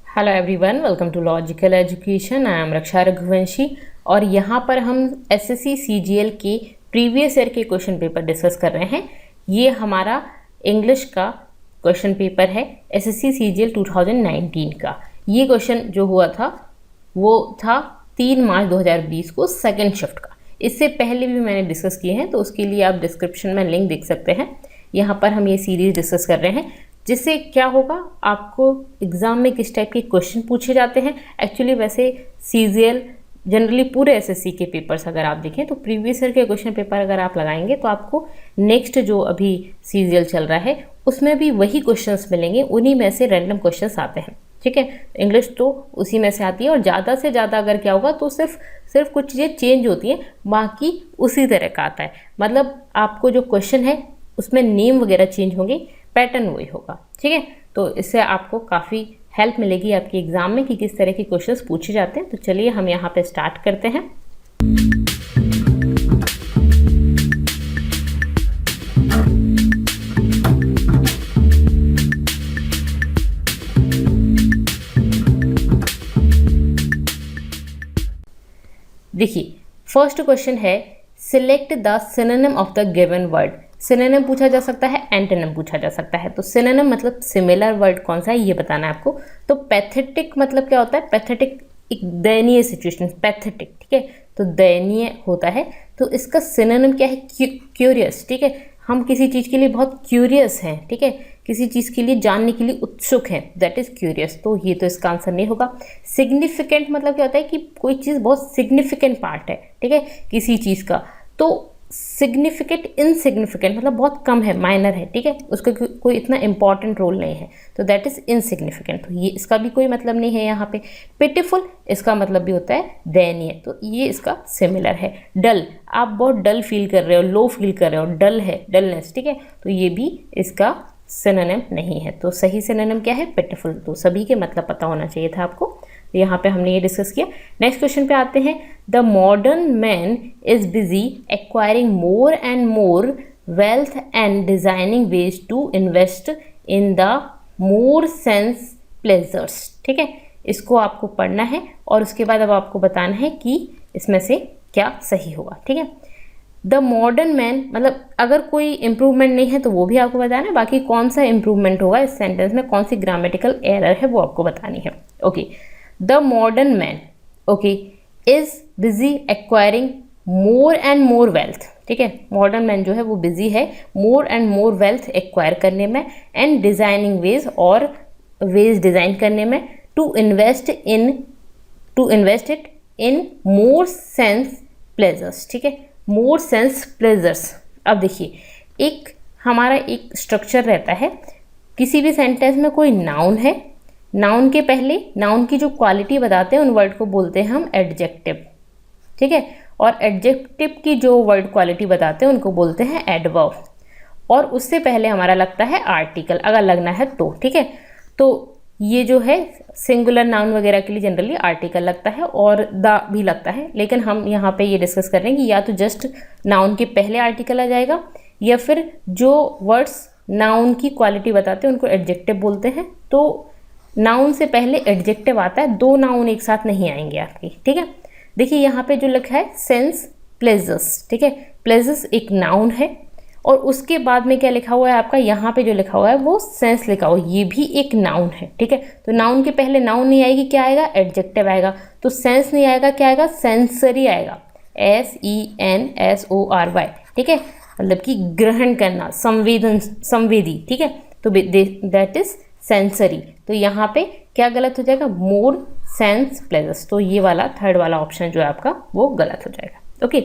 Hello everyone, welcome to logical education. I am Raksha Raghuvanshi और यहाँ पर हम एसएससी सीजीएल के प्रीवियस ईयर के क्वेश्चन पेपर डिस्कस कर रहे हैं। ये हमारा इंग्लिश का क्वेश्चन पेपर है एसएससी सीजीएल 2019 का। ये क्वेश्चन जो हुआ था वो था 3 मार्च 2020 को सेकेंड शिफ्ट का। इससे पहले भी मैंने डिस्कस किए हैं, तो उसके लिए आप डिस्क्रिप्शन में लिंक देख सकते हैं। यहाँ पर हम ये सीरीज डिस्कस कर रहे हैं, जिससे क्या होगा, आपको एग्ज़ाम में किस टाइप के क्वेश्चन पूछे जाते हैं। एक्चुअली वैसे सीजीएल जनरली पूरे एसएससी के पेपर्स अगर आप देखें तो प्रीवियस ईयर के क्वेश्चन पेपर अगर आप लगाएंगे तो आपको नेक्स्ट जो अभी सीजीएल चल रहा है उसमें भी वही क्वेश्चंस मिलेंगे, उन्हीं में से रैंडम क्वेश्चंस आते हैं। ठीक है, इंग्लिश तो उसी में से आती है और ज़्यादा से ज़्यादा अगर क्या होगा तो सिर्फ कुछ चीज़ें चेंज होती हैं, बाकी उसी तरह का आता है। मतलब आपको जो क्वेश्चन है उसमें नेम वगैरह चेंज होंगे, पैटर्न वही होगा। ठीक है, तो इससे आपको काफ़ी हेल्प मिलेगी आपके एग्जाम में कि किस तरह के क्वेश्चंस पूछे जाते हैं। तो चलिए हम यहाँ पे स्टार्ट करते हैं। देखिए, फर्स्ट क्वेश्चन है select the synonym of the given word. Synonym पूछा जा सकता है, एंटोनिम पूछा जा सकता है। तो सिनोनिम मतलब सिमिलर वर्ड कौन सा है ये बताना है आपको। तो पैथेटिक मतलब क्या होता है? पैथेटिक एक दयनीय सिचुएशन, पैथेटिक। ठीक है, तो दयनीय होता है। तो इसका सिनोनिम क्या है? क्यूरियस। ठीक है, हम किसी चीज़ के लिए बहुत क्यूरियस हैं। ठीक है, किसी चीज़ के लिए जानने के लिए उत्सुक है, दैट इज़ क्यूरियस। तो ये तो इसका आंसर नहीं होगा। सिग्निफिकेंट मतलब क्या होता है कि कोई चीज़ बहुत सिग्निफिकेंट पार्ट है, ठीक है, किसी चीज़ का। तो सिग्निफिकेंट इनसिग्निफिकेंट मतलब बहुत कम है, माइनर है। ठीक है, उसका कोई इतना इंपॉर्टेंट रोल नहीं है, तो दैट इज़ इनसिग्निफिकेंट। तो ये इसका भी कोई मतलब नहीं है यहाँ पे। पिटिफुल इसका मतलब भी होता है दयनीय, तो ये इसका सिमिलर है। डल, आप बहुत डल फील कर रहे हो, लो फील कर रहे हो, डल है, डलनेस। ठीक है, तो ये भी इसका सिनोनिम नहीं है। तो सही सिनोनिम क्या है? पिटिफुल। तो सभी के मतलब पता होना चाहिए था आपको। यहाँ पे हमने ये डिस्कस किया। नेक्स्ट क्वेश्चन पे आते हैं। The modern man is busy acquiring more and more wealth and designing ways to invest in the more sense pleasures. ठीक है, इसको आपको पढ़ना है और उसके बाद अब आपको बताना है कि इसमें से क्या सही होगा। ठीक है, द मॉडर्न मैन मतलब अगर कोई इंप्रूवमेंट नहीं है तो वो भी आपको बताना है, बाकी कौन सा इंप्रूवमेंट होगा इस सेंटेंस में, कौन सी ग्रामेटिकल एरर है वो आपको बतानी है। Okay, the modern man okay is busy acquiring more and more wealth. ठीक है, मॉडर्न मैन जो है वो बिजी है more and more wealth acquire करने में, एंड डिजाइनिंग वेज और वेज डिजाइन करने में, to invest it in more sense pleasures. ठीक है, मोर सेंस प्लेजर्स। अब देखिए, एक हमारा एक स्ट्रक्चर रहता है, किसी भी सेंटेंस में कोई नाउन है, नाउन के पहले नाउन की जो क्वालिटी बताते हैं उन वर्ड को बोलते हैं हम एडजेक्टिव। ठीक है, और एडजेक्टिव की जो वर्ड क्वालिटी बताते हैं उनको बोलते हैं एडवर्ब, और उससे पहले हमारा लगता है आर्टिकल अगर लगना है तो। ठीक है, तो ये जो है सिंगुलर नाउन वगैरह के लिए जनरली आर्टिकल लगता है और द भी लगता है, लेकिन हम यहाँ पे ये डिस्कस कर रहे हैं कि या तो जस्ट नाउन के पहले आर्टिकल आ जाएगा या फिर जो वर्ड्स नाउन की क्वालिटी बताते हैं उनको एडजेक्टिव बोलते हैं। तो नाउन से पहले एडजेक्टिव आता है, दो नाउन एक साथ नहीं आएंगे आपकी। ठीक है, देखिए यहाँ पे जो लिखा है सेंस प्लेजर्स। ठीक है, प्लेजर्स एक नाउन है और उसके बाद में क्या लिखा हुआ है आपका, यहाँ पे जो लिखा हुआ है वो सेंस लिखा हुआ है, ये भी एक नाउन है। ठीक है, तो नाउन के पहले नाउन नहीं आएगी, क्या आएगा? एडजेक्टिव आएगा। तो सेंस नहीं आएगा, क्या आएगा? सेंसरी आएगा, SENSORY। ठीक है, मतलब कि ग्रहण करना, संवेदी। ठीक है, तो दैट इज सेंसरी। तो यहाँ पे क्या गलत हो जाएगा? मोर सेंस प्लेजर्स। तो ये वाला थर्ड वाला ऑप्शन जो है आपका वो गलत हो जाएगा। ओके,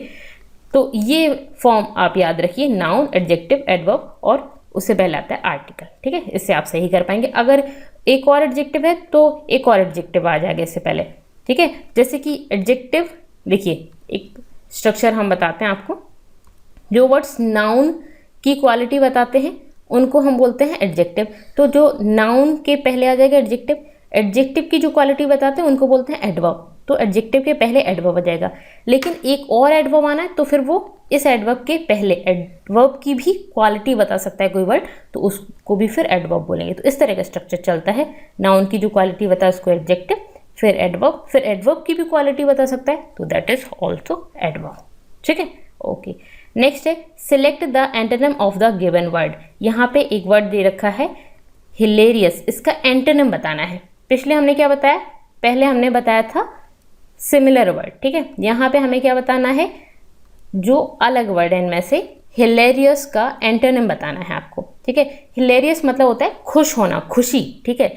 तो ये फॉर्म आप याद रखिए, नाउन, एडजेक्टिव, एडवर्ब और उससे पहले आता है आर्टिकल। ठीक है, इससे आप सही कर पाएंगे। अगर एक और एडजेक्टिव है तो एक और एडजेक्टिव आ जाएगा इससे पहले। ठीक है, जैसे कि एडजेक्टिव, देखिए एक स्ट्रक्चर हम बताते हैं आपको। जो वर्ड्स नाउन की क्वालिटी बताते हैं उनको हम बोलते हैं एडजेक्टिव। तो जो नाउन के पहले आ जाएगा एडजेक्टिव, एडजेक्टिव की जो क्वालिटी बताते हैं उनको बोलते हैं एडवर्ब। तो एडजेक्टिव के पहले एडवर्ब आ जाएगा, लेकिन एक और एडवर्ब आना है तो फिर वो इस एडवर्ब के पहले एडवर्ब की भी क्वालिटी बता सकता है कोई वर्ड, तो उसको भी फिर एडवर्ब बोलेंगे। तो इस तरह का स्ट्रक्चर चलता है, नाउन की जो क्वालिटी बता उसको एडजेक्टिव, फिर एडवर्ब की भी क्वालिटी बता सकता है, तो दैट इज ऑल्सो एडवर्ब। ठीक है, ओके। नेक्स्ट है select the antonym of the given word. यहाँ पे एक वर्ड दे रखा है हिलेरियस, इसका एंटोनिम बताना है। पिछले हमने क्या बताया, पहले हमने बताया था सिमिलर वर्ड, ठीक है। यहाँ पे हमें क्या बताना है, जो अलग वर्ड है इनमें से हिलेरियस का एंटोनिम बताना है आपको, ठीक है। हिलेरियस मतलब होता है खुश होना, खुशी, ठीक है।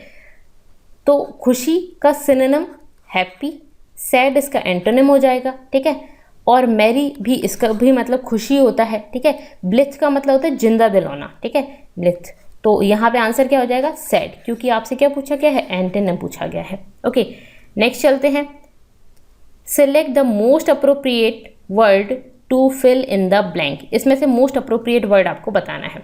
तो खुशी का सिनोनिम हैप्पी, सैड इसका एंटोनिम हो जाएगा, ठीक है। और मैरी भी, इसका भी मतलब खुशी होता है, ठीक है। ब्लिथ का मतलब होता है जिंदा दिल होना, ठीक है, ब्लिथ। तो यहाँ पे आंसर क्या हो जाएगा, सैड, क्योंकि आपसे क्या पूछा गया है, एंटोनिम पूछा गया है। ओके, नेक्स्ट चलते हैं। Select the most appropriate word to fill in the blank. इसमें से मोस्ट अप्रोप्रिएट वर्ड आपको बताना है।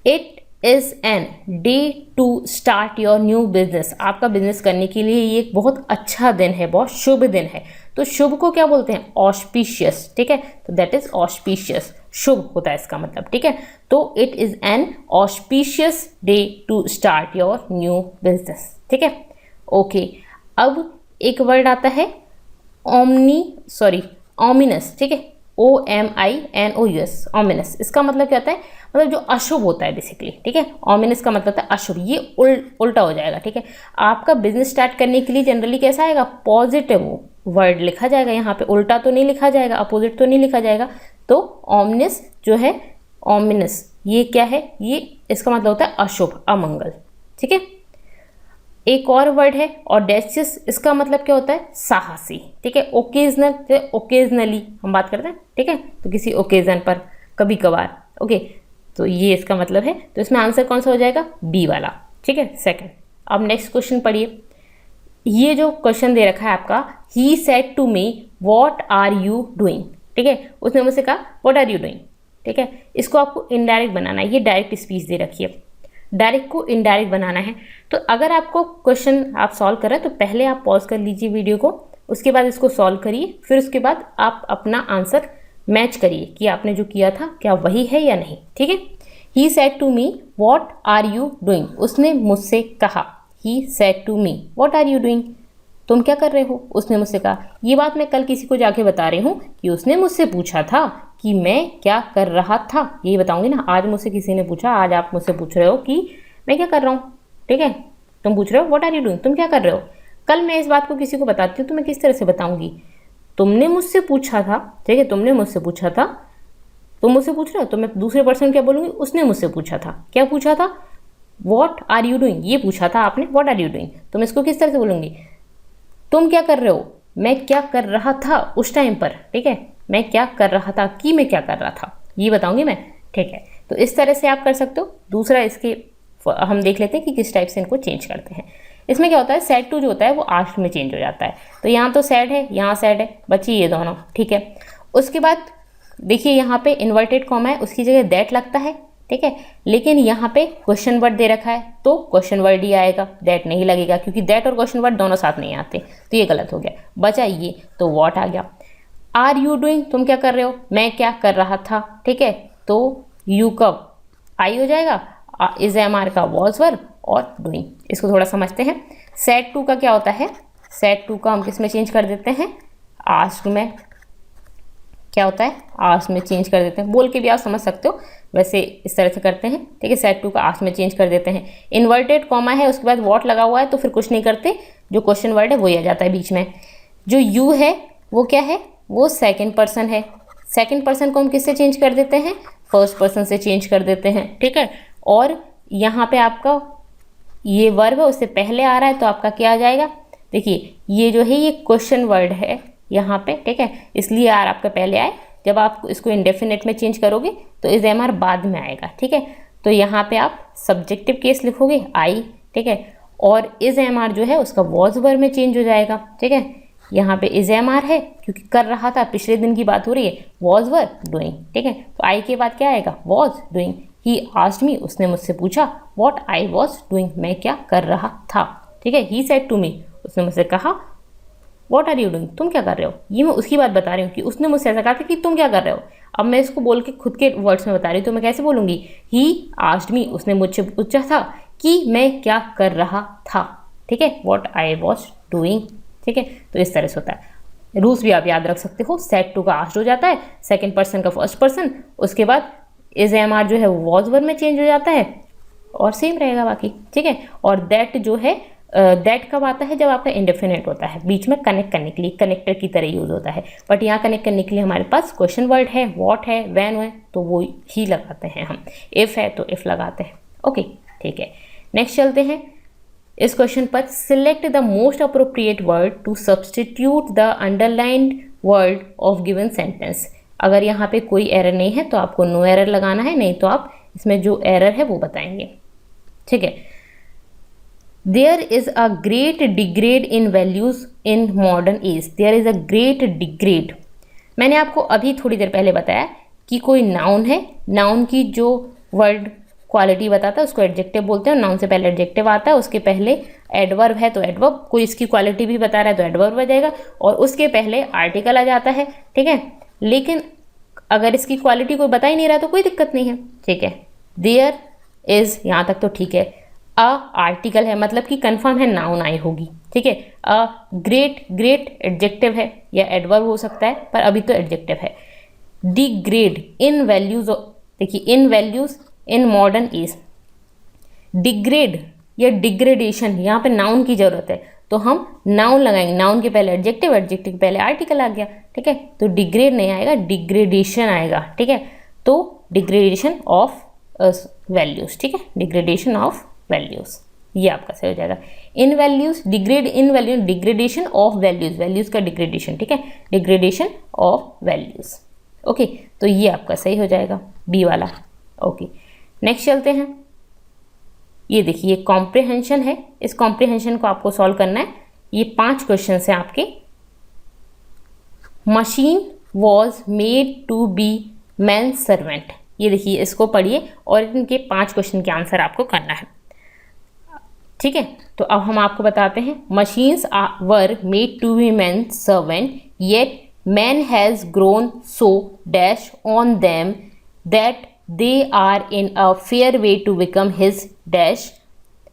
It is an day to start your new business. आपका बिजनेस करने के लिए ये एक बहुत अच्छा दिन है, बहुत शुभ दिन है। तो शुभ को क्या बोलते हैं, ऑस्पिशियस, ठीक है। तो दैट इज ऑस्पिशियस, शुभ होता है इसका मतलब, ठीक है। तो it is an auspicious day to start your new business, ठीक है, ओके। अब एक वर्ड आता है ऑमिनस, ठीक है, OMINOUS, ऑमिनस। इसका मतलब क्या होता है, मतलब जो अशुभ होता है बेसिकली, ठीक है। ऑमिनस का मतलब होता है अशुभ, ये उल्टा हो जाएगा, ठीक है। आपका बिजनेस स्टार्ट करने के लिए जनरली कैसा आएगा, पॉजिटिव वर्ड लिखा जाएगा, यहाँ पे उल्टा तो नहीं लिखा जाएगा, अपोजिट तो नहीं लिखा जाएगा। तो ऑमिनस जो है, ऑमिनस ये क्या है, ये इसका मतलब होता है अशुभ, अमंगल, ठीक है। एक और वर्ड है ऑडेसियस, इसका मतलब क्या होता है, साहसी, ठीक है। ओकेजनल, ओकेजनली हम बात करते हैं, ठीक है, तो किसी ओकेजन पर, कभी कभार, ओके। तो ये इसका मतलब है। तो इसमें आंसर कौन सा हो जाएगा, बी वाला, ठीक है, सेकंड। अब नेक्स्ट क्वेश्चन पढ़िए। ये जो क्वेश्चन दे रखा है आपका, he said to me what are you doing, ठीक है। उसने मुझसे कहा व्हाट आर यू डूइंग, ठीक है। इसको आपको इनडायरेक्ट बनाना है, ये डायरेक्ट स्पीच दे रखी है, डायरेक्ट को इनडायरेक्ट बनाना है। तो अगर आपको क्वेश्चन आप सॉल्व कर रहे हैं तो पहले आप पॉज कर लीजिए वीडियो को, उसके बाद इसको सॉल्व करिए, फिर उसके बाद आप अपना आंसर मैच करिए कि आपने जो किया था क्या वही है या नहीं, ठीक है। He said to me what are you doing, उसने मुझसे कहा, he said to me what are you doing, तुम क्या कर रहे हो, उसने मुझसे कहा। ये बात मैं कल किसी को जाके बता रही हूँ कि उसने मुझसे पूछा था कि मैं क्या कर रहा था, यही बताऊंगी ना। आज मुझसे किसी ने पूछा, आज आप मुझसे पूछ रहे हो कि मैं क्या कर रहा हूँ, ठीक है। तुम पूछ रहे हो व्हाट आर यू डूइंग, तुम क्या कर रहे हो। कल मैं इस बात को किसी को बताती हूँ तो मैं किस तरह से बताऊंगी, तुमने मुझसे पूछा था, ठीक है, तुमने मुझसे पूछा था, तुम मुझसे पूछ रहे हो, तो मैं दूसरे पर्सन क्या बोलूँगी, उसने मुझसे पूछा था। क्या पूछा था, व्हाट आर यू डूइंग, ये पूछा था आपने, व्हाट आर यू डूइंग। तो मैं इसको किस तरह से बोलूँगी, तुम क्या कर रहे हो, मैं क्या कर रहा था उस टाइम पर, ठीक है, मैं क्या कर रहा था कि मैं क्या कर रहा था, ये बताऊंगी मैं, ठीक है। तो इस तरह से आप कर सकते हो। दूसरा इसके हम देख लेते हैं कि किस टाइप से इनको चेंज करते हैं। इसमें क्या होता है, सैड टू जो होता है वो आस्क्ड में चेंज हो जाता है। तो यहाँ तो सैड है, यहाँ सैड है, बची ये दोनों, ठीक है। उसके बाद देखिए यहाँ पे इन्वर्टेड कॉमा है, उसकी जगह दैट लगता है, ठीक है। लेकिन यहाँ पे क्वेश्चन वर्ड दे रखा है तो क्वेश्चन वर्ड ही आएगा, दैट नहीं लगेगा, क्योंकि दैट और क्वेश्चन वर्ड दोनों साथ नहीं आते। तो ये गलत हो गया, बचा ये, तो व्हाट आ गया। आर यू डूइंग, तुम क्या कर रहे हो, मैं क्या कर रहा था, ठीक है। तो यू कब आई हो जाएगा, इज एम आर का वॉज वर्ब और डूइंग। इसको थोड़ा समझते हैं। सेड टू का क्या होता है, सेड टू का हम किस में चेंज कर देते हैं, आस्क्ड में। क्या होता है, आस्क्ड में चेंज कर देते हैं, बोल के भी आप समझ सकते हो, वैसे इस तरह से करते हैं, ठीक है। सेड टू का आस्क्ड में चेंज कर देते हैं। इन्वर्टेड कॉमा है, उसके बाद व्हाट लगा हुआ है तो फिर कुछ नहीं करते, जो क्वेश्चन वर्ड है वही आ जाता है बीच में। जो यू है वो क्या है, वो सेकंड पर्सन है। सेकंड पर्सन को हम किससे चेंज कर देते हैं, फर्स्ट पर्सन से चेंज कर देते हैं, ठीक है। और यहाँ पे आपका ये वर्ब है, उससे पहले आ रहा है तो आपका क्या आ जाएगा, देखिए ये जो है ये क्वेश्चन वर्ड है यहाँ पे, ठीक है, इसलिए आर आपका पहले आए। जब आप इसको इंडेफिनेट में चेंज करोगे तो इज एम आर बाद में आएगा, ठीक है। तो यहाँ पे आप सब्जेक्टिव केस लिखोगे आई, ठीक है, और इज एम आर जो है उसका वॉज वर्ब में चेंज हो जाएगा, ठीक है। यहाँ पे इज एम आर है क्योंकि कर रहा था, पिछले दिन की बात हो रही है, वॉज वर्ब डूइंग, ठीक है। तो आई के बाद क्या आएगा, was doing. He asked me, उसने मुझसे पूछा, व्हाट आई वॉज डूइंग, मैं क्या कर रहा था, ठीक है। ही सेड टू मी, उसने मुझसे कहा, व्हाट आर यू डूइंग, तुम क्या कर रहे हो। ये मैं उसकी बात बता रही हूँ कि उसने मुझसे ऐसा कहा था कि तुम क्या कर रहे हो। अब मैं इसको बोल के खुद के वर्ड्स में बता रही हूँ, तो मैं कैसे बोलूँगी, ही आस्क्ड मी, उसने मुझसे पूछा था कि मैं क्या कर रहा था, ठीक है, व्हाट आई वॉज डूइंग, ठीक है। तो इस तरह से होता है। रूल्स भी आप याद रख सकते हो, सेड टू का आस्क्ड हो जाता है, सेकंड पर्सन का फर्स्ट पर्सन, उसके बाद इज एम आर जो है वो वॉज वर्ब में चेंज हो जाता है और सेम रहेगा बाकी, ठीक है। और दैट जो है दैट कब आता है, जब आपका इंडेफिनेट होता है, बीच में कनेक्ट करने के लिए, कनेक्टर की तरह यूज होता है। बट यहाँ कनेक्ट करने के लिए हमारे पास क्वेश्चन वर्ड है, व्हाट है, व्हेन है, तो वो ही लगाते हैं हम। इफ है तो इफ लगाते हैं। ओके, ठीक है। नेक्स्ट चलते हैं इस क्वेश्चन पर। Select the most appropriate word to substitute the underlined word of given sentence. अगर यहाँ पे कोई एरर नहीं है तो आपको नो एरर लगाना है, नहीं तो आप इसमें जो एरर है वो बताएंगे, ठीक है। There is a great degrade in values in modern age. There is a great degrade, मैंने आपको अभी थोड़ी देर पहले बताया कि कोई नाउन है, नाउन की जो वर्ड क्वालिटी बताता है उसको एडजेक्टिव बोलते हैं। नाउन से पहले एडजेक्टिव आता है, उसके पहले एडवर्ब है तो एडवर्ब, कोई इसकी क्वालिटी भी बता रहा है तो एडवर्ब आ जाएगा, और उसके पहले आर्टिकल आ जाता है, ठीक है। लेकिन अगर इसकी क्वालिटी कोई बता ही नहीं रहा तो कोई दिक्कत नहीं है, ठीक है। देयर इज, यहाँ तक तो ठीक है। अ आर्टिकल है, मतलब कि कंफर्म है नाउन आई होगी, ठीक है। अ ग्रेट, ग्रेट एडजेक्टिव है या एडवर्ब हो सकता है, पर अभी तो एडजेक्टिव है। डिग्रेड इन वैल्यूज, देखिए in values in modern age, degrade या डिग्रेडेशन, यहाँ पे नाउन की जरूरत है तो हम नाउन लगाएंगे, नाउन के पहले एडजेक्टिव, एडजेक्टिव के पहले आर्टिकल आ गया, ठीक है। तो डिग्रेड नहीं आएगा, डिग्रेडेशन आएगा, ठीक है। तो डिग्रेडेशन ऑफ वैल्यूज, ठीक है, डिग्रेडेशन ऑफ वैल्यूज, ये आपका सही हो जाएगा। In values, degrade in value, degradation of values, values का डिग्रेडेशन, ठीक है, डिग्रेडेशन ऑफ वैल्यूज। ओके, तो ये आपका सही हो जाएगा बी वाला। ओके, नेक्स्ट चलते हैं। ये देखिए कॉम्प्रिहेंशन है, इस कॉम्प्रिहेंशन को आपको सॉल्व करना है। ये 5 क्वेश्चन हैं आपके। Machine was made to be man servant, ये देखिए इसको पढ़िए और इनके 5 क्वेश्चन के आंसर आपको करना है, ठीक है। तो अब हम आपको बताते हैं। Machines were made to be man servant yet man has grown so dash on them that they are in a fair way to become his dash.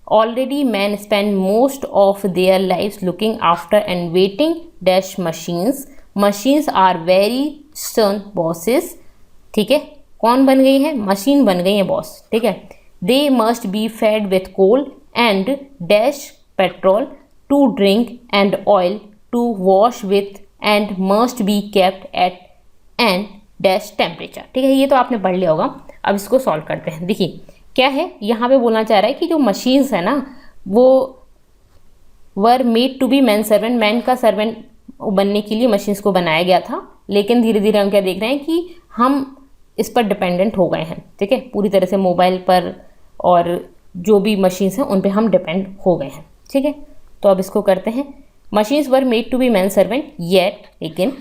Already men spend most of their lives looking after and waiting dash machines. Machines are very stern bosses. ठीक है, कौन बन गई है, machine बन गई है boss, ठीक है। They must be fed with coal and dash petrol to drink and oil to wash with and must be kept at an dash temperature, ठीक है। ये तो आपने पढ़ लिया होगा। अब इसको सॉल्व करते हैं। देखिए क्या है, यहाँ पे बोलना चाह रहा है कि जो मशीन्स है ना वो were made to be man servant, man का सर्वेंट बनने के लिए मशीन्स को बनाया गया था, लेकिन धीरे धीरे हम क्या देख रहे हैं कि हम इस पर डिपेंडेंट हो गए हैं, ठीक है। पूरी तरह से मोबाइल पर और जो भी मशीन्स हैं उन पे हम डिपेंड हो गए हैं, ठीक है। तो अब इसको करते हैं। Machines were made to be man servant yet, लेकिन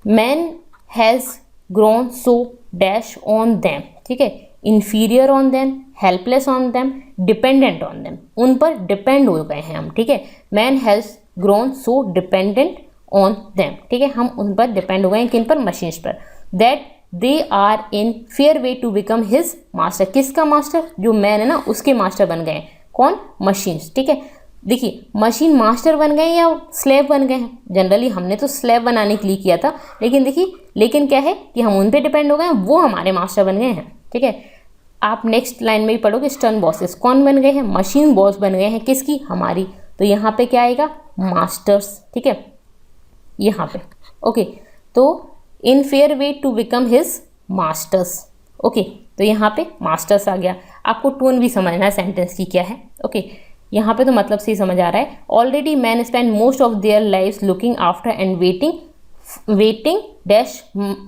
man has grown so dash on them, ठीक है, inferior on them, helpless on them, dependent on them, उन पर डिपेंड हो गए हैं हम, ठीक है। Man has grown so dependent on them, ठीक है, हम उन पर डिपेंड हो गए हैं, किन पर, मशीन्स पर। That they are in fair way to become his master, किसका मास्टर, जो मैन है ना उसके मास्टर बन गए हैं, कौन, मशीन्स, ठीक है। देखिए मशीन मास्टर बन गए या स्लेव बन गए हैं, जनरली हमने तो स्लेव बनाने के लिए किया था, लेकिन देखिए लेकिन क्या है कि हम उन पे डिपेंड हो गए हैं, वो हमारे मास्टर बन गए हैं, ठीक है। आप नेक्स्ट लाइन में भी पढ़ोगे, स्टर्न बॉसेस कौन बन गए हैं, मशीन बॉस बन गए हैं, किसकी, हमारी। तो यहाँ पे क्या आएगा, मास्टर्स, ठीक है, यहाँ पे। ओके, तो in fair way to become his masters, okay, तो यहाँ पे मास्टर्स आ गया। आपको टोन भी समझना है सेंटेंस की क्या है, ओके। यहाँ पे तो मतलब से ही समझ आ रहा है। Already man spend most of their life looking after and waiting dash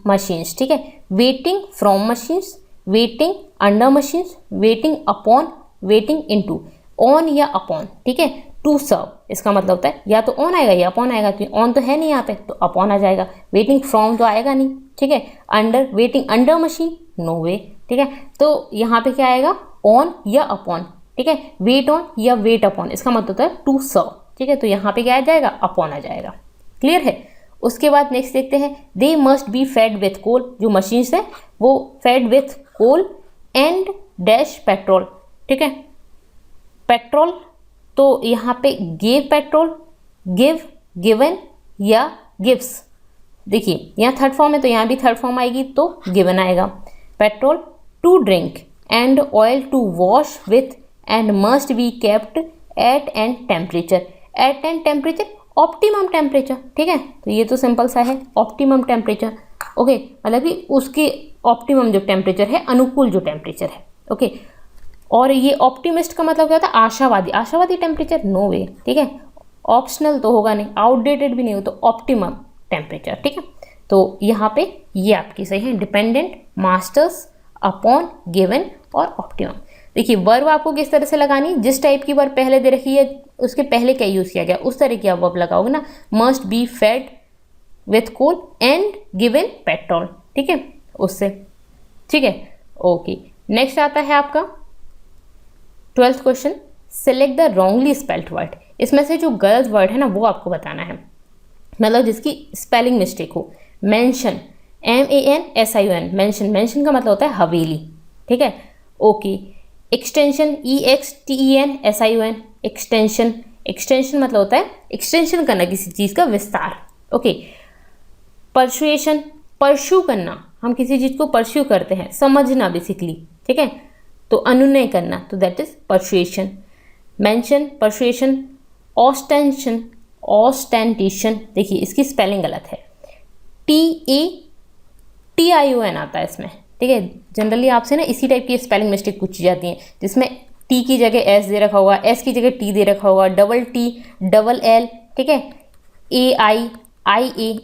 machines, ठीक है, waiting from machines, waiting under machines, waiting upon, waiting into, on या अपॉन, ठीक है। टू सर्व, इसका मतलब होता है या तो ऑन आएगा या अपॉन आएगा, तो ऑन तो है नहीं यहाँ पे तो अपॉन आ जाएगा। वेटिंग फ्रॉम तो आएगा नहीं, ठीक है। Under, waiting under machine, no way, ठीक है। तो यहाँ पे क्या आएगा, ऑन या अपॉन, ठीक है। वेट ऑन या वेट अपॉन, इसका मतलब होता है टू सर्व, ठीक है। तो यहाँ पे क्या आ जाएगा, अपॉन आ जाएगा, क्लियर है। उसके बाद नेक्स्ट देखते हैं, they must be fed with coal, जो मशीन्स है वो fed with coal and dash petrol, ठीक है। पेट्रोल तो यहाँ पे गिव पेट्रोल, गिव, गिवन या गिव्स। देखिए यहाँ थर्ड फॉर्म है तो यहाँ भी थर्ड फॉर्म आएगी तो गिवन आएगा। Petrol to drink and oil to wash with and must be kept at an temperature. At an temperature optimum temperature, ठीक है। तो ये तो सिंपल सा है, ऑप्टिमम टेम्परेचर, ओके, मतलब कि उसके ऑप्टिमम जो टेम्परेचर है, अनुकूल जो टेम्परेचर है, ओके। और ये ऑप्टिमिस्ट का मतलब क्या होता है, आशावादी। आशावादी टेम्परेचर नो वे, ठीक है। ऑप्शनल तो होगा नहीं, आउटडेटेड भी नहीं हो, तो ऑप्टिमम टेम्परेचर, ठीक है। तो यहाँ पे ये आपकी सही है, डिपेंडेंट, मास्टर्स, अपॉन, गिवन और ऑप्टिमम। देखिए वर्ब आपको किस तरह से लगानी, जिस टाइप की वर्ब पहले दे रखी है उसके पहले क्या यूज़ किया गया उस तरह की आप वर्ब लगाओगे ना। Must be fed with coal and given petrol, ठीक है, उससे, ठीक है, ओके। नेक्स्ट आता है आपका 12th question, select the wrongly spelled word. इसमें से जो गलत वर्ड है ना वो आपको बताना है, मतलब जिसकी स्पेलिंग मिस्टेक हो। मेंशन, MENSION, मेंशन, मेंशन का मतलब होता है हवेली, ठीक है, okay. Extension, EXTENSION, extension, extension मतलब होता है एक्सटेंशन करना किसी चीज़ का विस्तार, ओके। परसुएशन, परस्यू करना, हम किसी चीज़ को परस्यू करते हैं, समझना बेसिकली, ठीक है, तो अनुनय करना, तो that is persuasion. Mention, persuasion. Ostension, ostentation, देखिए इसकी स्पेलिंग गलत है, TATION आता है इसमें, ठीक है। जनरली आपसे ना इसी टाइप की स्पेलिंग मिस्टेक पूछी जाती है, जिसमें टी की जगह एस दे रखा होगा, एस की जगह टी दे रखा होगा, डबल टी, डबल एल, ठीक है, AI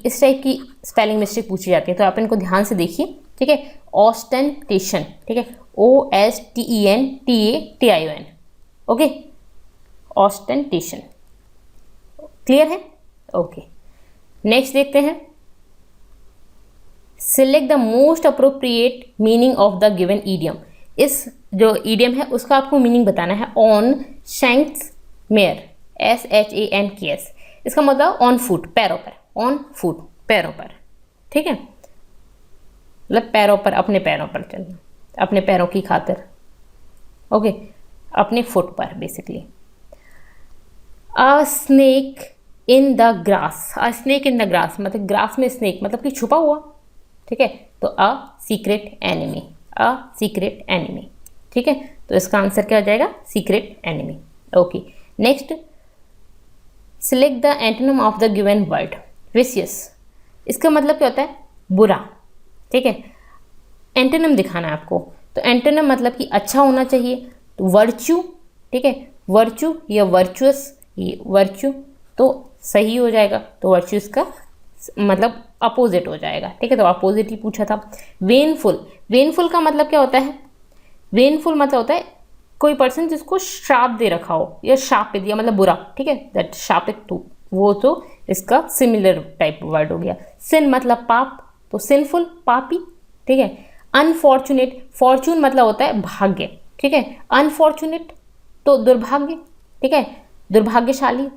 इस टाइप की स्पेलिंग मिस्टेक पूछी जाती है, तो आप इनको ध्यान से देखिए, ठीक है। ऑस्टेंटेशन, ठीक है, OSTENTATION, ओके, ऑस्टेंटेशन, क्लियर है, ओके। नेक्स्ट देखते हैं, select the most appropriate meaning of the given idiom. इस जो ईडियम है उसका आपको मीनिंग बताना है। ऑन शैंक्स मेयर, SHANKS, इसका मतलब ऑन फुट, पैरों पर, ऑन फुट, पैरों पर, ठीक है, मतलब पैरों पर, अपने पैरों पर चलना, अपने पैरों की खातिर, ओके, अपने फुट पर basically. A snake in the grass, a snake in the grass मतलब ग्रास में स्नेक मतलब कि छुपा हुआ, ठीक है, तो a secret enemy, a secret enemy, ठीक है, तो इसका आंसर क्या हो जाएगा, secret enemy, okay. Next, select the antonym of the given word. Vicious, इसका मतलब क्या होता है, बुरा, ठीक है। एंटोनिम दिखाना है आपको, तो एंटोनिम मतलब कि अच्छा होना चाहिए, तो वर्च्यू, ठीक है, वर्च्यू या वर्चुअस, ये वर्च्यू तो सही हो जाएगा, तो वर्च्यू इसका मतलब अपोजिट हो जाएगा, ठीक है, तो अपोजिट ही पूछा था। वेनफुल, वेनफुल का मतलब क्या होता है, वेनफुल मतलब होता है कोई पर्सन जिसको श्राप दे रखा हो या शापित या मतलब बुरा, ठीक है, दैट शापित टू, वो तो इसका सिमिलर टाइप वर्ड हो गया। सिन मतलब पाप, तो सिनफुल पापी, ठीक है। अनफॉर्चुनेट, फॉर्चून मतलब होता है भाग्य, ठीक है, अनफॉर्चुनेट तो दुर्भाग्य, ठीक है, दुर्भाग्यशाली,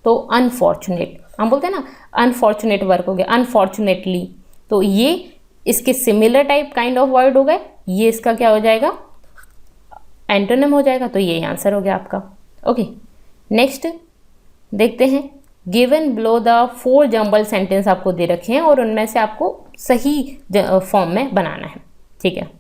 तो अनफॉर्चुनेट, हम बोलते हैं ना अनफॉर्चुनेट वर्क हो गया, अनफॉर्चुनेटली, तो ये इसके similar type kind of word हो गए, ये इसका क्या हो जाएगा, एंटोनिम हो जाएगा, तो ये आंसर हो गया आपका, ओके। नेक्स्ट देखते हैं, given below the 4 jumble sentence आपको दे रखे हैं और उनमें से आपको सही फॉर्म में बनाना है, ठीक है।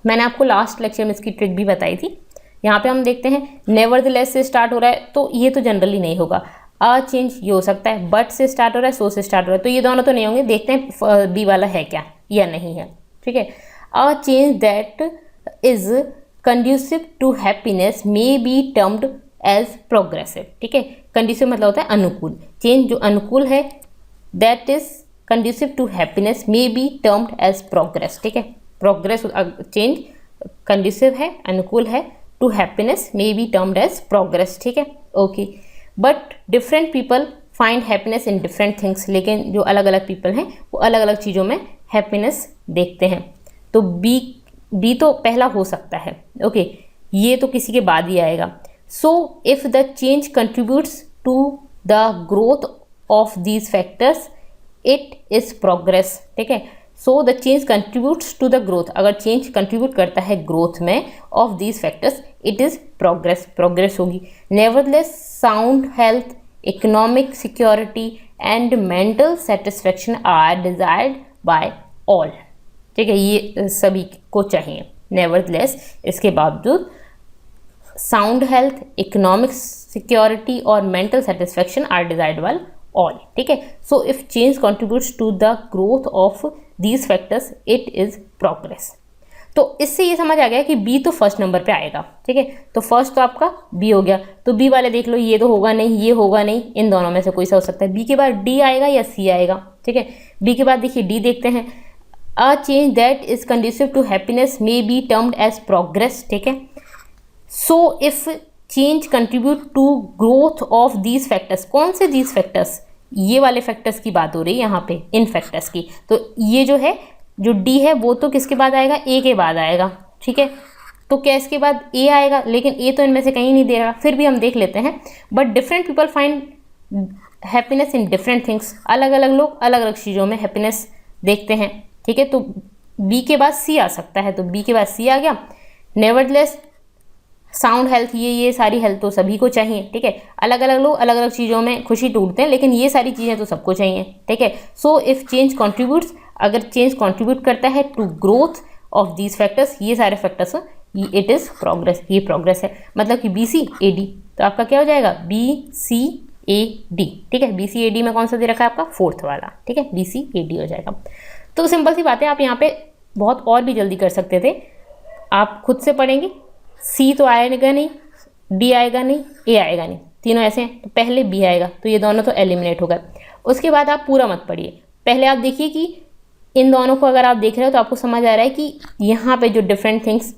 मैंने आपको लास्ट लेक्चर में इसकी ट्रिक भी बताई थी। यहाँ पे हम देखते हैं नेवरदलेस से स्टार्ट हो रहा है, तो ये तो जनरली नहीं होगा। अ चेंज ये हो सकता है, बट से स्टार्ट हो रहा है, सो से स्टार्ट हो रहा है, तो ये दोनों तो नहीं होंगे। देखते हैं बी वाला है क्या या नहीं है, ठीक है। A change that is conducive to happiness may be termed as progressive, ठीक है। कंड्यूसिव मतलब होता है अनुकूल, चेंज जो अनुकूल है that is conducive to happiness may be termed as progress, ठीक है। प्रोग्रेस चेंज कंड्यूसिव है, अनुकूल है, to happiness may be termed as progress, ठीक है, okay. But different people find happiness in different things, लेकिन जो अलग अलग पीपल हैं वो अलग अलग चीज़ों में हैप्पीनेस देखते हैं, तो बी तो पहला हो सकता है, ओके, ये तो किसी के बाद ही आएगा। So if the change contributes to the growth of these factors it is progress, ठीक है। So the change contributes to the growth, अगर चेंज कंट्रीब्यूट करता है ग्रोथ में of these factors it is progress, progress होगी। Nevertheless sound health, economic security and mental satisfaction are desired by all, ठीक है, ये सभी को चाहिए। नेवरदलेस, इसके बावजूद साउंड हेल्थ, इकोनॉमिक सिक्योरिटी और mental satisfaction are desired by all, ठीक है। So if change contributes to the growth of these factors it is progress. तो इससे ये समझ आ गया कि बी तो फर्स्ट नंबर पे आएगा, ठीक है। तो फर्स्ट तो आपका बी हो गया, तो बी वाले देख लो, ये तो होगा नहीं, ये होगा नहीं, इन दोनों में से कोई सा हो सकता है। बी के बाद डी आएगा या सी आएगा, ठीक है। बी के बाद देखिए डी देखते हैं, a change that is conducive to happiness may be termed as progress, ठीक है। So if change contribute to growth of these factors, कौन से दीज फैक्टर्स, ये वाले फैक्टर्स की बात हो रही है यहाँ पे, इन फैक्टर्स की। तो ये जो है, जो डी है वो तो किसके बाद आएगा, ए के बाद आएगा, ठीक है। तो क्या इसके बाद ए आएगा, लेकिन ए तो इनमें से कहीं नहीं दे रहा, फिर भी हम देख लेते हैं। But different people find happiness in different things, अलग अलग लोग अलग अलग चीज़ों में हैप्पीनेस देखते हैं, ठीक है। तो बी के बाद सी आ सकता है, तो बी के बाद सी आ गया। नेवरदलेस साउंड हेल्थ, ये सारी हेल्थ तो सभी को चाहिए, ठीक है। अलग अलग लोग अलग अलग चीज़ों में खुशी ढूंढते हैं, लेकिन ये सारी चीज़ें तो सबको चाहिए, ठीक है। सो इफ़ चेंज कंट्रीब्यूट्स, अगर चेंज कंट्रीब्यूट करता है to growth of these factors, ये सारे फैक्टर्स, इट इज़ प्रोग्रेस, ये प्रोग्रेस है। मतलब कि बी सी ए डी, तो आपका क्या हो जाएगा, बी सी ए डी, ठीक है। बी सी ए डी में कौन सा दे रखा है आपका, फोर्थ वाला, ठीक है, बी सी ए डी हो जाएगा। तो सिंपल सी बात है, आप यहाँ पे बहुत और भी जल्दी कर सकते थे, आप खुद से पढ़ेंगे। सी तो आएगा नहीं, डी आएगा नहीं, ए आएगा नहीं, तीनों ऐसे हैं, तो पहले बी आएगा, तो ये दोनों तो एलिमिनेट हो गए। उसके बाद आप पूरा मत पढ़िए, पहले आप देखिए कि इन दोनों को अगर आप देख रहे हो तो आपको समझ आ रहा है कि यहाँ पे जो डिफरेंट थिंग्स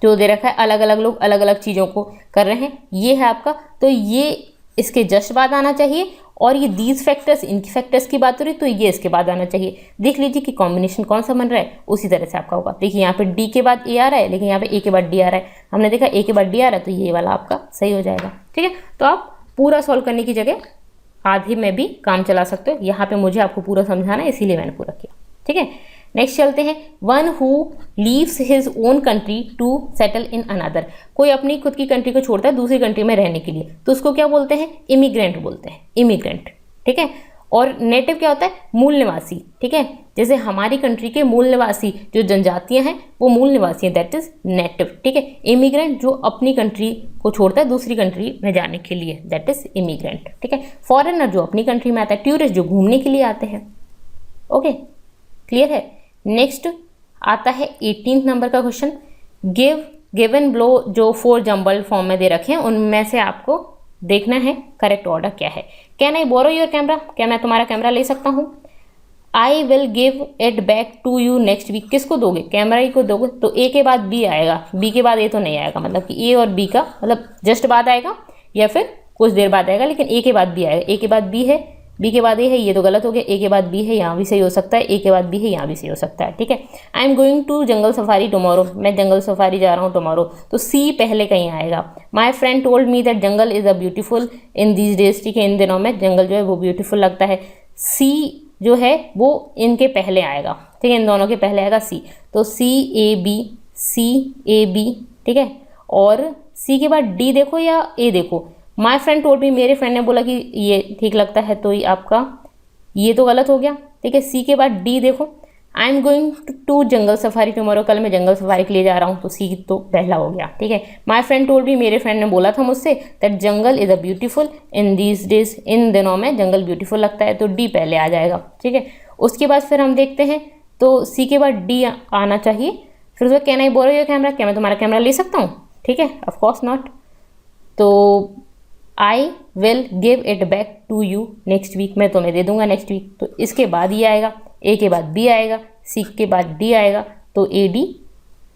जो दे रखा है, अलग अलग लोग अलग अलग चीज़ों को कर रहे हैं, ये है आपका। तो ये इसके जस्ट बाद आना चाहिए, और ये दीज फैक्टर्स, इनकी फैक्टर्स की बात हो रही तो ये इसके बाद आना चाहिए। देख लीजिए कि कॉम्बिनेशन कौन सा बन रहा है, उसी तरह से आपका होगा। देखिए यहाँ पे डी के बाद ए आ रहा है, लेकिन यहाँ पे ए के बाद डी आ रहा है, हमने देखा ए के बाद डी आ रहा है, तो ये वाला आपका सही हो जाएगा, ठीक है। तो आप पूरा सॉल्व करने की जगह आधे में भी काम चला सकते हो। यहाँ पे मुझे आपको पूरा समझाना है, इसीलिए मैंने पूरा किया, ठीक है। नेक्स्ट चलते हैं, one who leaves his own country to settle in another, कोई अपनी खुद की कंट्री को छोड़ता है दूसरी कंट्री में रहने के लिए, तो उसको क्या बोलते हैं, इमिग्रेंट बोलते हैं, इमिग्रेंट, ठीक है। और नेटिव क्या होता है, मूल निवासी, ठीक है। जैसे हमारी कंट्री के मूल निवासी जो जनजातियां हैं वो मूल निवासी हैं, दैट इज नेटिव, ठीक है। इमिग्रेंट जो अपनी कंट्री को छोड़ता है दूसरी कंट्री में जाने के लिए, दैट इज इमिग्रेंट, ठीक है। फॉरेनर जो अपनी कंट्री में आता है, टूरिस्ट जो घूमने के लिए आते हैं, ओके, क्लियर है। नेक्स्ट आता है 18 नंबर का क्वेश्चन, गिवन ब्लो, जो 4 जम्बल्ड फॉर्म में दे रखे हैं उनमें से आपको देखना है करेक्ट ऑर्डर क्या है। Can I borrow your camera, क्या मैं तुम्हारा कैमरा ले सकता हूँ। I will give it back to you next week, किसको दोगे, कैमरा ही को दोगे, तो ए के बाद बी आएगा, बी के बाद ए तो नहीं आएगा, मतलब कि ए और बी का मतलब जस्ट बाद आएगा या फिर कुछ देर बाद आएगा, लेकिन ए के बाद बी आएगा। ए के बाद बी है, बी के बाद ए है, ये तो गलत हो गया। ए के बाद बी है, यहाँ भी सही हो सकता है, ए के बाद बी है, यहाँ भी सही हो सकता है, ठीक है। I am going to jungle safari tomorrow, मैं जंगल सफारी जा रहा हूँ टुमारो, तो सी पहले कहीं आएगा। My friend told me that jungle is a beautiful in these days, ठीक है, इन दिनों में जंगल जो है वो ब्यूटीफुल लगता है। सी जो है वो इनके पहले आएगा, ठीक है, इन दोनों के पहले आएगा सी, तो सी ए बी, सी ए बी, ठीक है। और सी के बाद डी देखो या ए देखो, माई फ्रेंड टोल्ड मी, मेरे फ्रेंड ने बोला कि ये ठीक लगता है, तो ये आपका ये तो गलत हो गया, ठीक है। सी के बाद डी देखो, I am going to jungle safari tomorrow, कल मैं जंगल सफारी के लिए जा रहा हूँ, तो सी तो पहला हो गया, ठीक है। माई फ्रेंड टोल्ड मी, मेरे फ्रेंड ने बोला था मुझसे, that jungle is a beautiful in these days, इन दिनों में जंगल ब्यूटीफुल लगता है, तो डी पहले आ जाएगा, ठीक है। उसके बाद फिर हम देखते हैं, तो सी के बाद डी आना चाहिए। फिर उसका can I borrow your camera, क्या मैं तुम्हारा कैमरा ले सकता हूँ, ठीक है, ऑफकोर्स नॉट। तो I will give it back to you next week, मैं तुम्हें दे दूंगा नेक्स्ट वीक, तो इसके बाद ये आएगा, ए के बाद बी आएगा, सी के बाद डी आएगा, तो A D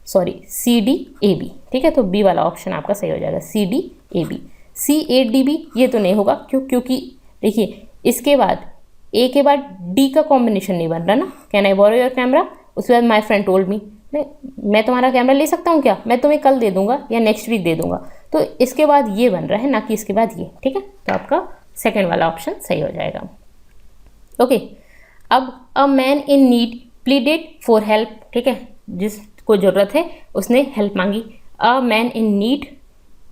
sorry C D A B, ठीक है। तो बी वाला ऑप्शन आपका सही हो जाएगा, C D A B. C A D B ये तो नहीं होगा, क्योंकि देखिए इसके बाद ए के बाद डी का कॉम्बिनेशन नहीं बन रहा ना, can I borrow your camera, उसके बाद माई फ्रेंड टोल्ड मी, मैं तुम्हारा कैमरा ले सकता हूँ क्या, मैं तुम्हें कल दे दूंगा या नेक्स्ट वीक दे दूंगा, तो इसके बाद ये बन रहा है, ना कि इसके बाद ये, ठीक है। तो आपका सेकेंड वाला ऑप्शन सही हो जाएगा। ओके, अब a man in need pleaded for help, ठीक है, जिसको ज़रूरत है उसने हेल्प मांगी। A man in need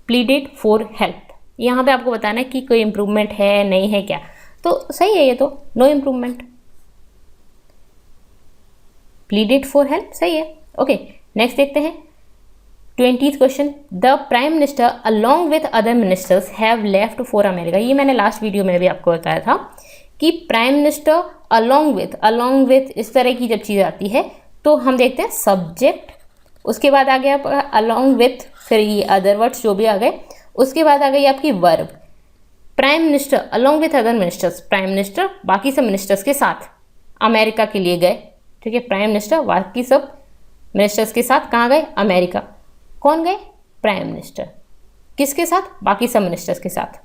pleaded for help, यहाँ पे आपको बताना है कि कोई इम्प्रूवमेंट है नहीं है क्या, तो सही है ये तो, no improvement, pleaded for help सही है। ओके, नेक्स्ट देखते हैं 20th question, the prime minister along with other ministers have left for America. ये मैंने लास्ट वीडियो में भी आपको बताया था कि प्राइम मिनिस्टर अलॉन्ग विथ इस तरह की जब चीज़ आती है तो हम देखते हैं सब्जेक्ट, उसके बाद आ गया अलॉन्ग विथ, फिर ये अदर वर्ड्स जो भी आ गए, उसके बाद आ गई आपकी verb. Prime minister along with other ministers, prime minister बाकी सब मिनिस्टर्स के साथ अमेरिका के लिए गए, ठीक है, प्राइम मिनिस्टर बाकी सब मिनिस्टर्स के साथ कहाँ गए, अमेरिका। कौन गए, प्राइम मिनिस्टर, किसके साथ, बाकी सब मिनिस्टर्स के साथ।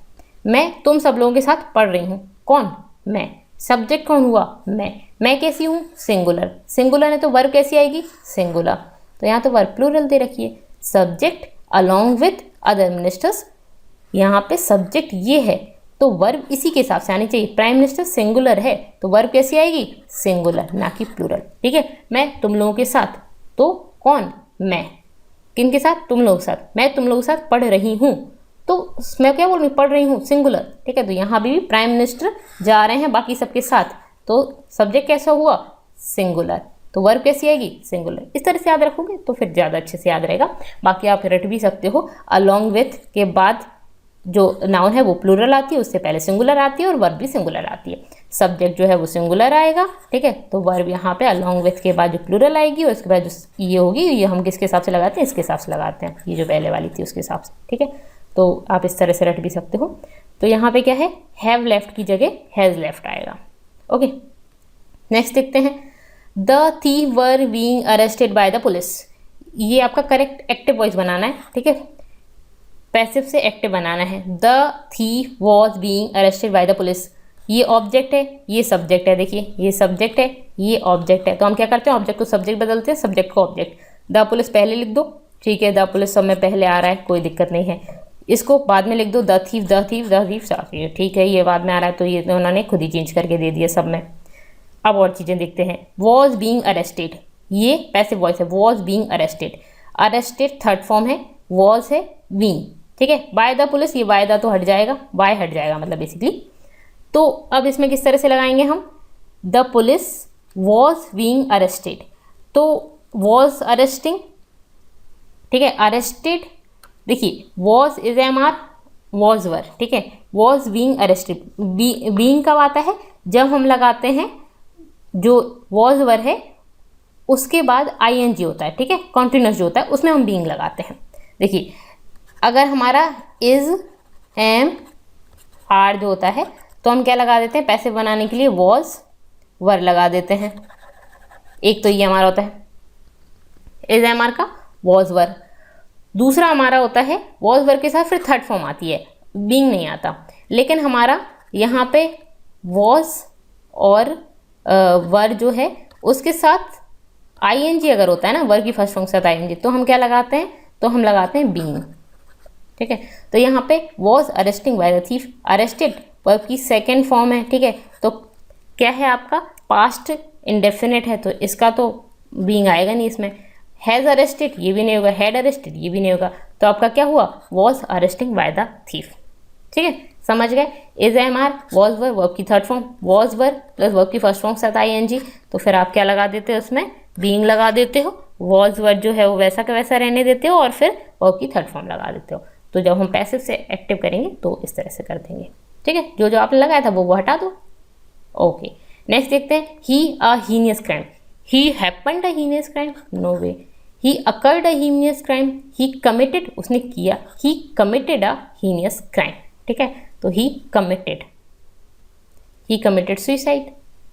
मैं तुम सब लोगों के साथ पढ़ रही हूँ, कौन, मैं। सब्जेक्ट कौन हुआ, मैं कैसी हूँ, सिंगुलर, सिंगुलर है तो वर्ब कैसी आएगी, सिंगुलर, तो यहाँ तो वर्ब प्लूरल दे रखी है। Subject along with other ministers, यहाँ पे सब्जेक्ट ये है तो वर्ब इसी के हिसाब से आनी चाहिए। प्राइम मिनिस्टर सिंगुलर है तो वर्ब कैसी आएगी, सिंगुलर, ना कि प्लूरल, ठीक है। मैं तुम लोगों के साथ, तो कौन, मैं, किन के साथ, तुम लोगों के साथ, मैं तुम लोगों के साथ पढ़ रही हूँ, तो मैं क्या बोल रही हूँ, पढ़ रही हूँ, सिंगुलर, ठीक है। तो यहाँ भी प्राइम मिनिस्टर जा रहे हैं बाकी सबके साथ, तो सब्जेक्ट कैसा हुआ, सिंगुलर, तो वर्ब कैसी आएगी, सिंगुलर। इस तरह से याद रखोगे तो फिर ज़्यादा अच्छे से याद रहेगा। बाकी आप रट भी सकते हो, अलॉन्ग विथ के बाद जो नाउन है वो प्लूरल आती है, उससे पहले सिंगुलर आती है और वर्ब भी सिंगुलर आती है। सब्जेक्ट जो है वो सिंगुलर आएगा, ठीक है, तो वर्ब यहाँ पे अलॉन्ग विथ के बाद जो प्लूरल आएगी और उसके बाद जो ये होगी, ये हम किसके हिसाब से लगाते हैं, इसके हिसाब से लगाते हैं, ये जो पहले वाली थी उसके हिसाब से, ठीक है। तो आप इस तरह से रट भी सकते हो। तो यहाँ पे क्या है, हैव लेफ्ट की जगह हैज़ लेफ्ट आएगा। ओके, नेक्स्ट देखते हैं, the thief were being arrested by the police. ये आपका करेक्ट एक्टिव वॉइस बनाना है, ठीक है, पैसिव से एक्टिव बनाना है। The thief was being arrested by the police, ये ऑब्जेक्ट है, ये सब्जेक्ट है, देखिए ये सब्जेक्ट है, ये ऑब्जेक्ट है, तो हम क्या करते हैं, ऑब्जेक्ट को सब्जेक्ट बदलते हैं, सब्जेक्ट को ऑब्जेक्ट। द पुलिस पहले लिख दो, ठीक है, द पुलिस सब में पहले आ रहा है, कोई दिक्कत नहीं है। इसको बाद में लिख दो, द थीव ठीक है, ये बाद में आ रहा है तो ये उन्होंने खुद ही चेंज करके दे दिया सब में। अब और चीज़ें देखते हैं, वॉज बीइंग अरेस्टेड, ये पैसिव वॉइस है, was being arrested, arrested third form है, वॉज है बीइंग, ठीक है। बाय द पुलिस, ये बाय द तो हट जाएगा, बाय हट जाएगा मतलब बेसिकली। तो अब इसमें किस तरह से लगाएंगे हम, the police was being arrested, तो वॉज अरेस्टिंग, ठीक है, अरेस्टेड, देखिए was is am are, was were, ठीक है, वॉज बीइंग अरेस्टेड, बीइंग कब आता है, जब हम लगाते हैं जो वॉज वर है उसके बाद ING होता है, ठीक है, कॉन्टिन्यूस जो होता है उसमें हम बीइंग लगाते हैं। देखिए अगर हमारा इज एम आर जो होता है तो हम क्या लगा देते हैं, पैसिव बनाने के लिए वॉज वर लगा देते हैं। एक तो ये हमारा होता है इज एम आर का वॉज वर, दूसरा हमारा होता है वॉज वर के साथ फिर थर्ड फॉर्म आती है, बीइंग नहीं आता। लेकिन हमारा यहाँ पे वॉज और वर जो है उसके साथ ING अगर होता है ना, वर की फर्स्ट फॉर्म के साथ ING, तो हम क्या लगाते हैं, तो हम लगाते हैं बीइंग, ठीक है। तो यहाँ पे was arresting by the thief, arrested verb की सेकेंड फॉर्म है, ठीक है, तो क्या है आपका पास्ट इंडेफिनिट है, तो इसका तो बीइंग आएगा नहीं इसमें। हैज़ अरेस्टेड ये भी नहीं होगा, हैड अरेस्टेड ये भी नहीं होगा, तो आपका क्या हुआ, was arresting by the thief, ठीक है, समझ गए। Is am are, was were, verb की third form, was were plus verb की फर्स्ट फॉर्म के साथ ING, तो फिर आप क्या लगा देते हो उसमें, बीइंग लगा देते हो, वॉज वर जो है वो वैसा का वैसा रहने देते हो और फिर वर्ब की थर्ड फॉर्म लगा देते हो। तो जब हम पैसिव से एक्टिव करेंगे तो इस तरह से कर देंगे, ठीक है, जो जो आपने लगाया था वो हटा दो। ओके, नेक्स्ट देखते हैं, he a heinous crime, he happened a heinous crime, no way, he occurred a heinous crime, he committed उसने किया, he committed a heinous crime, ठीक है, तो ही कमिटेड सुसाइड,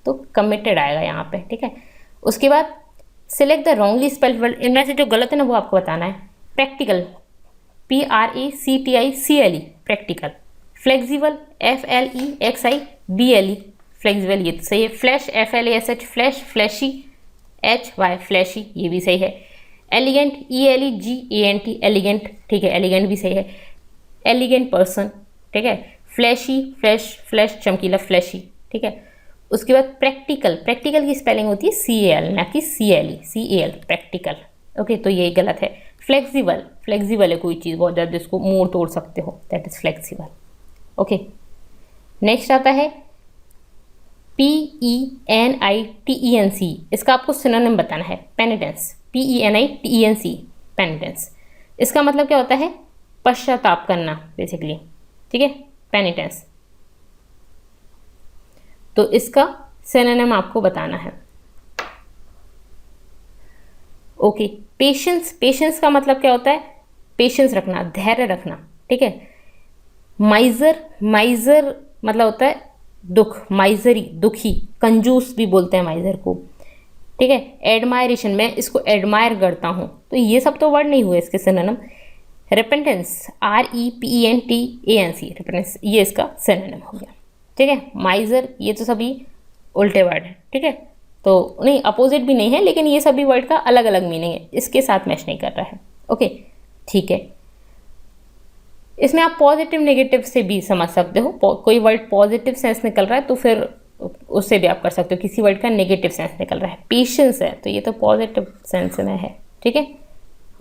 तो कमिटेड आएगा यहाँ पे, ठीक है। उसके बाद select the wrongly spelled word, इनमें से जो गलत है ना वो आपको बताना है। Practical, PRACTICLE practical, flexible, FLEXIBLE flexible ये तो सही है। Flash, FLASH flash, flashy, HY flashy ये भी सही है। एलिगेंट, ELEGANT एलिगेंट, ठीक है, एलिगेंट भी सही है। एलिगेंट पर्सन, ठीक है। फ्लैशी, फ्लैश चमकीला, फ्लैशी, ठीक है। उसके बाद प्रैक्टिकल, प्रैक्टिकल की स्पेलिंग होती है CAL ना कि CLE, CAL, प्रैक्टिकल। ओके, तो ये गलत है। फ्लेक्सिबल, फ्लेक्सिबल है कोई चीज़ बहुत ज़्यादा जिसको मोड़ तोड़ सकते हो, that is flexible. Okay, next आता है PENITENC, इसका आपको सिनोनिम बताना है, पेनिटेंस, PENITENC, पेनिटेंस। इसका मतलब क्या होता है? पश्चाताप करना बेसिकली, ठीक है, पेनिटेंस। तो इसका सिनोनिम आपको बताना है। ओके, पेशेंस, पेशेंस का मतलब क्या होता है? पेशेंस रखना, धैर्य रखना, ठीक है। माइजर, माइजर मतलब होता है दुख, माइजरी, दुखी, कंजूस भी बोलते हैं माइजर को, ठीक है। एडमायरेशन, मैं इसको एडमायर करता हूँ, तो ये सब तो वर्ड नहीं हुए इसके सिनोनिम। रिपेंटेंस, REPENTANC, रिपेंटेंस, ये इसका सिनोनिम हो गया, ठीक है। माइजर, ये तो सभी उल्टे वर्ड है, ठीक है, तो नहीं अपोजिट भी नहीं है, लेकिन ये सभी वर्ड का अलग अलग मीनिंग है, इसके साथ मैच नहीं कर रहा है। ओके, ठीक है। इसमें आप पॉजिटिव नेगेटिव से भी समझ सकते हो, कोई वर्ड पॉजिटिव सेंस निकल रहा है तो फिर उससे भी आप कर सकते हो, किसी वर्ड का नेगेटिव सेंस निकल रहा है। पेशेंस है तो ये तो पॉजिटिव सेंस में है, ठीक है।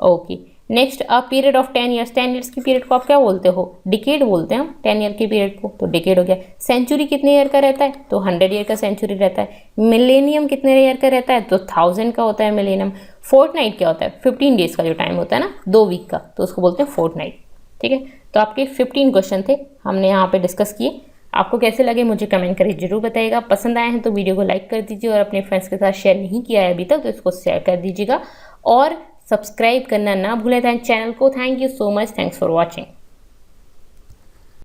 Okay, next, a period of 10 years, 10 years की पीरियड को आप क्या बोलते हो? डिकेड बोलते हैं हम 10 ईयर के पीरियड को, तो डिकेड हो गया। सेंचुरी कितने ईयर का रहता है? तो 100 ईयर का सेंचुरी रहता है। मिलेनियम कितने ईयर का रहता है? तो 1000 का होता है मिलेनियम। फोर्टनाइट क्या होता है? 15 डेज का जो टाइम होता है ना, 2 वीक का, तो उसको बोलते हैं फोर्टनाइट, ठीक है। तो आपके 15 क्वेश्चन थे, हमने यहाँ पे डिस्कस किए। आपको कैसे लगे मुझे कमेंट करके जरूर बताइएगा। पसंद आए हैं तो वीडियो को लाइक कर दीजिए, और अपने फ्रेंड्स के साथ शेयर नहीं किया है अभी तक तो इसको शेयर कर दीजिएगा, और सब्सक्राइब करना ना भूलें चैनल को। Thank you so much, thanks for watching.